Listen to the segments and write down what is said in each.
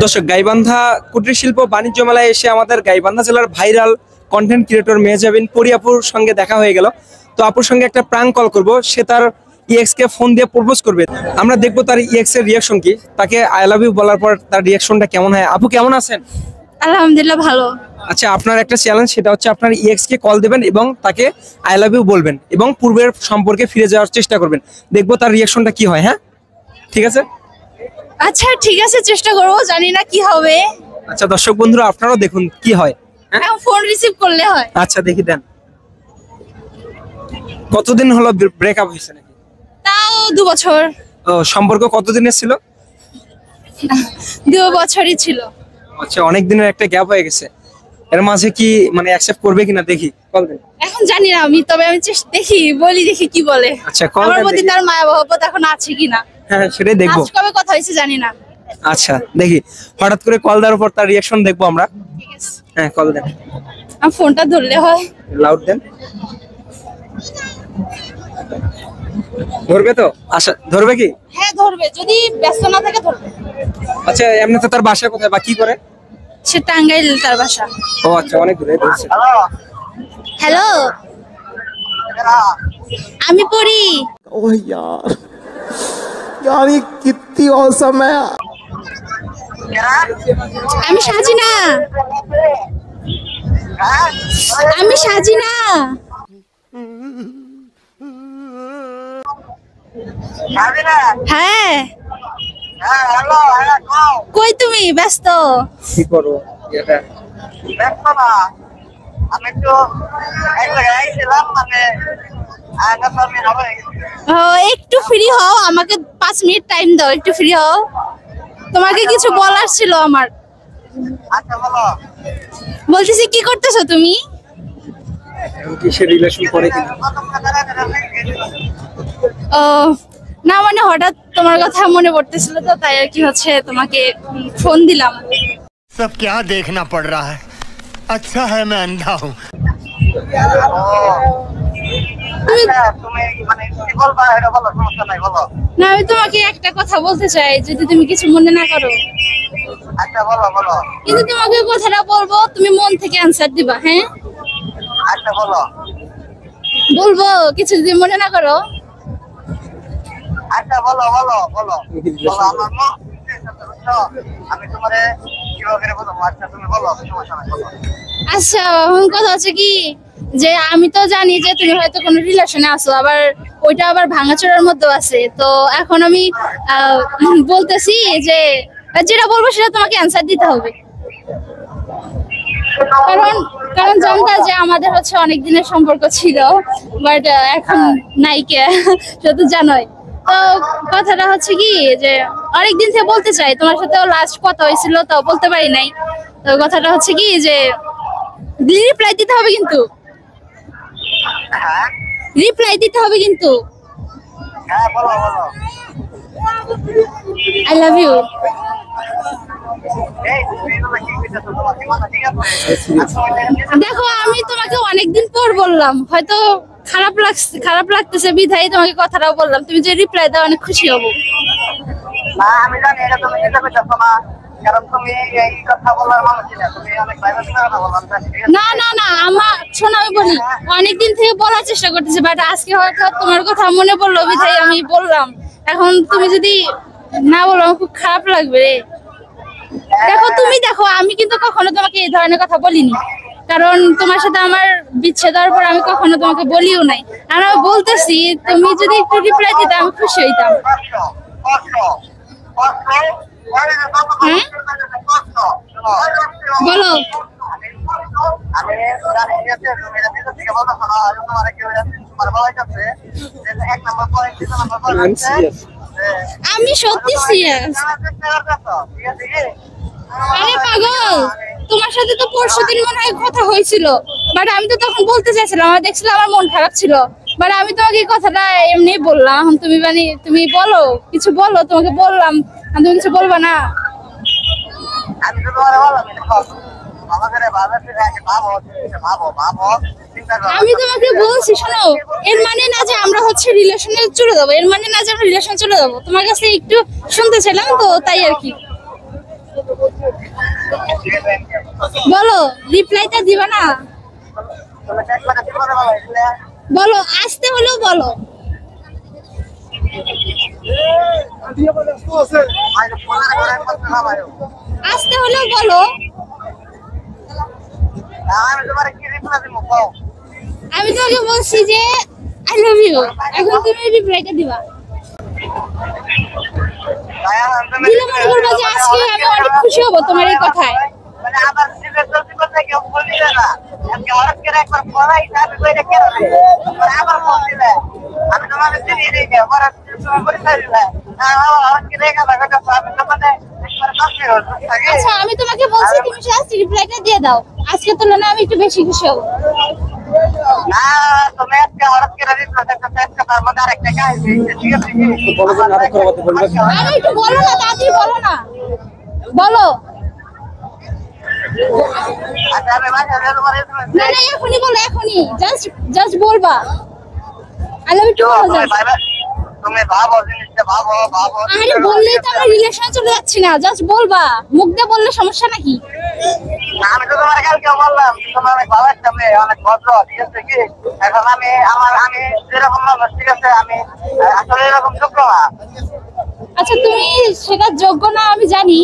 দর্শক, গাইবান্ধা কুটির শিল্প বাণিজ্য মেলায় এসে আমাদের গাইবান্ধা জেলার ভাইরাল কন্টেন্ট ক্রিয়েটর মেহজাবিন পরিয়াপুর সঙ্গে দেখা হয়ে গেল। তো আপুর সঙ্গে একটা প্র্যাঙ্ক কল করব, সে তার ইএক্স কে ফোন দিয়ে প্রপোজ করবে। আমরা দেখবো তার ইএক্স এর রিয়াকশন কি, তাকে আই লাভ ইউ বলার পর তার রিয়াকশনটা কেমন হয়। আপু কেমন আছেন? আলহামদুলিল্লাহ ভালো। আচ্ছা, আপনার একটা চ্যালেঞ্জ, সেটা হচ্ছে আপনার ইএক্স কে কল দেবেন এবং তাকে আই লাভ ইউ বলবেন এবং পূর্বের সম্পর্কে ফিরে যাওয়ার চেষ্টা করবেন। দেখবো তার রিয়াকশনটা কি হয়। হ্যাঁ, ঠিক আছে। আচ্ছা ঠিক আছে, চেষ্টা করবো, জানি না কি হবে। আচ্ছা দর্শক বন্ধুরা, আপনারাও দেখুন কি হয়। এখন ফোন রিসিভ করলে হয়। আচ্ছা দেখি দেন। কতদিন হলো ব্রেকআপ হয়েছে নাকি? তাও 2 বছর। ও, সম্পর্ক কতদিনের ছিল? 2 বছরই ছিল। আচ্ছা, অনেক দিনের একটা গ্যাপ হয়ে গেছে। এর মাঝে কি মানে অ্যাকসেপ্ট করবে কিনা দেখি, কল দেন। এখন জানি না আমি, তবে আমি দেখি বলি, দেখি কি বলে। আচ্ছা কল আমার দেন প্রতি দেখি। তার মায়া মহব্বত এখন আছে কিনা। হ্যাঁ সেটাই দেখবো। আজ কবে কথা হয়েছে জানি না। আচ্ছা দেখি, হঠাৎ করে কল দেওয়ার পর তার রিয়াকশন দেখবো আমরা। ঠিক আছে, হ্যাঁ কল দেন। আমার ফোনটা ধরলে হয়। লাউড দেন। ধরবে তো? আচ্ছা ধরবে কি? হ্যাঁ ধরবে, যদি ব্যস্ত না থাকে ধরবে। আচ্ছা, এমনি তো তার বাসা কোথায় বা কি করে? সে টাঙ্গাইল, তার বাসা। ও আচ্ছা, অনেক দূরে ধরছে। হ্যালো, আমি পড়ি। ओह यार यार ये कितनी औसम है। আমি সাজিনা। আমি সাজিনা। হ্যাঁ, কই তুমি? ব্যস্ত? কি করবো এটা? আমি একটু এক জায়গায় আইছিলাম, মানে একটু ফ্রি হও, আমাকে 5 মিনিট টাইম দাও, একটু ফ্রি হও। তোমাকে কিছু বলার ছিল আমার। আচ্ছা বলো। বলতেছি কি করতেছো তুমি? কিসের রিলেশন করে কি? ও না, মানে হঠাৎ তোমার কথা মনে পড়তেছিল, তো তাই আর কি হচ্ছে তোমাকে ফোন দিলাম। सब क्या देखना पड़ रहा है। अच्छा है मैं अंधा हूँ। তুমি মানে কি বলবা এটা বলো, সমস্যা নাই বলো। না, আমি তোমাকে একটা কথা বলতে চাই, যদি তুমি কিছু মনে না করো। আচ্ছা বলো বলো। কিন্তু তোমাকে কথাটা বলবো, তুমি মন থেকে অ্যানসার দিবা। হ্যাঁ আচ্ছা বলো। বলবো, কিছু যদি মনে না করো। আচ্ছা বলো বলো বলো বলো। আমার আমি তোমারে কিভাবে বলবো। আচ্ছা তুমি বলো, সমস্যা নাই বলো। আচ্ছা, এখন কথা হচ্ছে কি, যে আমি তো জানি যে তুমি হয়তো কোনো রিলেশনে আছো, আবার ওইটা আবার ভাঙাচোরার মধ্যে আছে। তো এখন আমি বলতেছি যে যেটা বলবো সেটা তোমাকে অ্যানসার দিতে হবে। কারণ কারণ জানতা যে আমাদের হচ্ছে অনেক দিনের সম্পর্ক ছিল, বাট এখন নাইকে, সেটা তো জানোই। তো কথাটা হচ্ছে কি, যে অনেকদিন থেকে বলতে চাই, তোমার সাথে লাস্ট কথা হয়েছিল তো বলতে পারি নাই। তো কথাটা হচ্ছে কি, যে রিপ্লাই দিতে হবে কিন্তু। রিপ্লাই দিতে হবে কিন্তু। হ্যাঁ বলো বলো। I love you. এই তুমি এগুলো কি কইতাছো? তোমার কি মাথা ঠিক আছে? দেখো, আমি তোমাকে অনেকদিন পর বললাম, হয়তো খারাপ লাগতেছে বিধায় তোমাকে কথাটাও বললাম। তুমি যে রিপ্লাই দাও, অনেক খুশি হব। না আমি জানি এটা তুমি চিন্তা করতেছো না, কারণ তুমি এই কথা বলার মানুষ না, তুমি অনেক প্রাইভেট কথা বললাম। না না না, আমার শোনো, আমি বলি, অনেকদিন থেকে বলার চেষ্টা করতেছি, বাট আজকে হয়তো তোমার কথা মনে পড়লো বিধায় আমি বললাম। এখন তুমি যদি না বলো, আমার খুব খারাপ লাগবে রে। দেখো, তুমি দেখো, আমি কিন্তু কখনো তোমাকে এই ধরনের কথা বলিনি, কারণ তোমার সাথে আমার বিচ্ছেদ হওয়ার পর আমি কখনো তোমাকে বলিও নাই। আর আমি বলতেছি, তুমি যদি একটু রিপ্লাই দিতে আমি খুশি হইতাম। হ্যাঁ বলো। আমি সত্যি সিরিয়াস। আরে পাগল, তোমার সাথে তো পরশুদিন মনে হয় কথা হয়েছিল, বাট আমি তো তখন বলতে চাইছিলাম, আমি দেখছিলাম আমার মন খারাপ ছিল, বাট আমি তোমাকে এই কথাটা এমনি বললাম। এখন তুমি মানে তুমি বলো, কিছু বলো, তোমাকে বললাম, তুমি কিছু বলবা না। আমি তো তোমার বললাম আমি তোমাকে বলছি, শোনো, এর মানে না যে আমরা হচ্ছে রিলেশনে চলে যাবো, এর মানে না যে আমরা রিলেশন চলে যাবো। তোমার কাছে একটু শুনতে চাইলাম, তো তাই আর কি। বলো, রিপ্লাইটা দিবা না? তুমি একবার কি করে বলো এগুলা? বলো, আসতে হলেও বলো। আরে ফোনে করে কথা না ভাই। আসতে হলেও বলো। আমি তোমারে কি রিপ্লাই দিব কও? আমি তোমাকে বলছি যে আই লাভ ইউ, এখন তুমি রিপ্লাইটা দিবা। দিলে মনে করবা যে আজকে আমি অনেক খুশি হব তোমার এই কথায়। মানে আবার সিলেক্ট করতে কেউ বলি না, আজকে হঠাৎ করে একবার পড়াই আমি কইটা কেন মানে আবার ফোন দিলে আমি তোমাকে চিনি দিই না, পরে তুমি পরিচয় দিলে হঠাৎ করে দেখা দেখা আমি তোমাকে আচ্ছা, আমি তোমাকে বলছি তুমি জাস্ট রিপ্লাইটা দিয়ে দাও। আজকে তুলনায় আমি একটু বেশি খুশি হব। না তুমি আজকে হঠাৎ করে রিপ্লাই করতে একটা তার মধ্যে আরেকটা কাজ ঠিক আছে কি আমি একটু বলো না, তাড়াতাড়ি বলো না, বলো। আচ্ছা আমি বাসা যাবো তোমার না না, এখনই বলো, এখনই জাস্ট বলবা I love you too much. তুমি ভাবো জিনিসটা ভাবো ভাবো। আরে বললেই তো আমরা রিলেশনে চলে যাচ্ছি না, জাস্ট বলবা। মুখ দিয়ে বললে সমস্যা নাকি? আমি তো তোমার কালকে বললাম তোমার অনেক ভালো একটা মেয়ে, অনেক ভদ্র, ঠিক আছে কি? এখন আমি যেরকম মানুষ, ঠিক আছে, আমি আসলে এরকম যোগ্য না। আচ্ছা, তুমি সেটা যোগ্য না আমি জানি,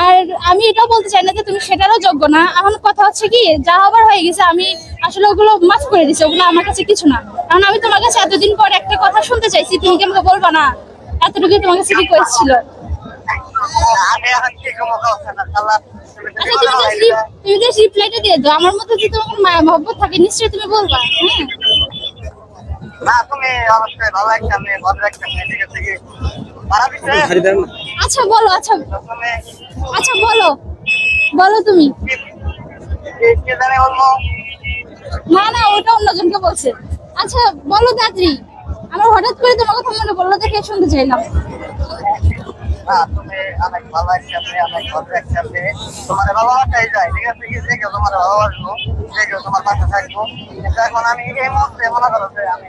আর আমি এটাও বলতে চাই না যে তুমি সেটারও যোগ্য না। এখন কথা হচ্ছে কি, যা হবার হয়ে গেছে, আমি আসলে ওগুলো মাফ করে দিচ্ছি, ওগুলো আমার কাছে কিছু না। কারণ আমি তোমার কাছে এতদিন পর একটা কথা শুনতে চাইছি, তুমি কি আমাকে বলবা না? এতটুকু তোমার কাছে রিকোয়েস্ট ছিল। আমি এখন কি কমো কথা না আল্লাহ। আচ্ছা, তুমি জাস্ট রিপ্লাইটা দিয়ে দাও। আমার মধ্যে যদি তোমার মায়া মহব্বত থাকে নিশ্চয়ই তুমি বলবা। হ্যাঁ, না তুমি অবশ্যই ভালো একটা মেয়ে, ভদ্র একটা মেয়ে, ঠিক আছে কি? খারাপ হইছে? আচ্ছা বলো। আচ্ছা তুমি আচ্ছা বলো তুমি। কি জানে বলবো? না না, ওটা অন্যজনকে বলছে। আচ্ছা বলো তাড়াতাড়ি, আমার হঠাৎ করে তোমার কথা মনে পড়লো দেখে শুনতে চাইলাম। তুমি অনেক ভালো একটা মেয়ে, অনেক ভদ্র একটা মেয়ে, তোমার ভালোবাসাই যায়, ঠিক আছে কি? যে কেউ তোমার ভালোবাসবো, যে কেউ তোমার পাশে থাকবো। কিন্তু এখন আমি এই মুহূর্তে মনে করো যে আমি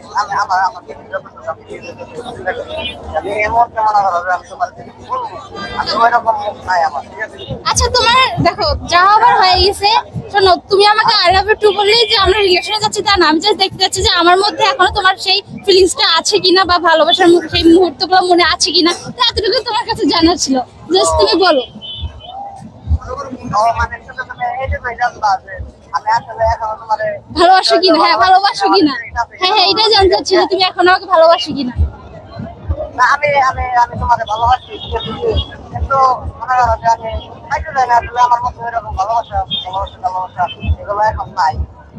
এই মুহূর্তে মনে করো যে আমি তোমার বলবো, আমি ওইরকম মুখ নাই আমার, ঠিক আছে? আচ্ছা, তোমার দেখো যা হবার হয়ে গেছে। শোনো, তুমি আমাকে আই লাভ ইউ টু বললেই যে আমরা রিলেশনে যাচ্ছি তা না। আমি জাস্ট দেখতে যাচ্ছি যে আমার মধ্যে এখনো তোমার সেই ফিলিংসটা আছে কিনা, বা ভালোবাসার সেই মুহূর্তগুলো মনে আছে কিনা, তো এতটুকু তোমার কাছে জানার ছিল। জাস্ট তুমি বলো। ও মানে শুধু তুমি এইটুকুই জানবা যে আমি আসলে এখনো তোমার ভালোবাসো কিনা? হ্যাঁ, ভালোবাসো কিনা? হ্যাঁ, এটাই জানতে চাচ্ছি যে তুমি এখন আমাকে ভালোবাসো কিনা। না আমি আমি আমি তোমার ভালোবাসি, ঠিক আছে কি? কিন্তু মনে করো যে আমি খাইতে যাই না, আসলে আমার মধ্যে এরকম ভালোবাসা এগুলো এখন নাই।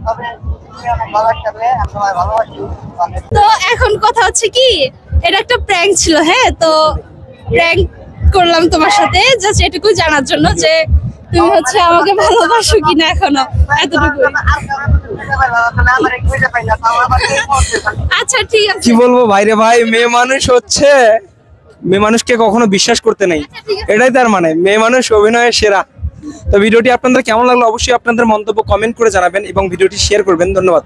তবে তুমি অনেক ভালো একটা মেয়ে, আমি তোমার ভালোবাসি অনেক। তো এখন কথা হচ্ছে কি, এটা একটা প্র্যাঙ্ক ছিল। হ্যাঁ, তো প্র্যাঙ্ক করলাম তোমার সাথে জাস্ট এটুকু জানার জন্য যে তুমি হচ্ছে আমাকে ভালোবাসো কিনা এখনো, এতটুকু। আচ্ছা ঠিক আছে। কি বলবো ভাইরে ভাই, মেয়ে মানুষ হচ্ছে, মেয়ে মানুষকে কখনো বিশ্বাস করতে নেই, এটাই তার মানে। মেয়ে মানুষ অভিনয়ের সেরা। তো ভিডিওটি আপনাদের কেমন লাগলো অবশ্যই আপনাদের মন্তব্য কমেন্ট করে জানাবেন এবং ভিডিওটি শেয়ার করবেন। ধন্যবাদ।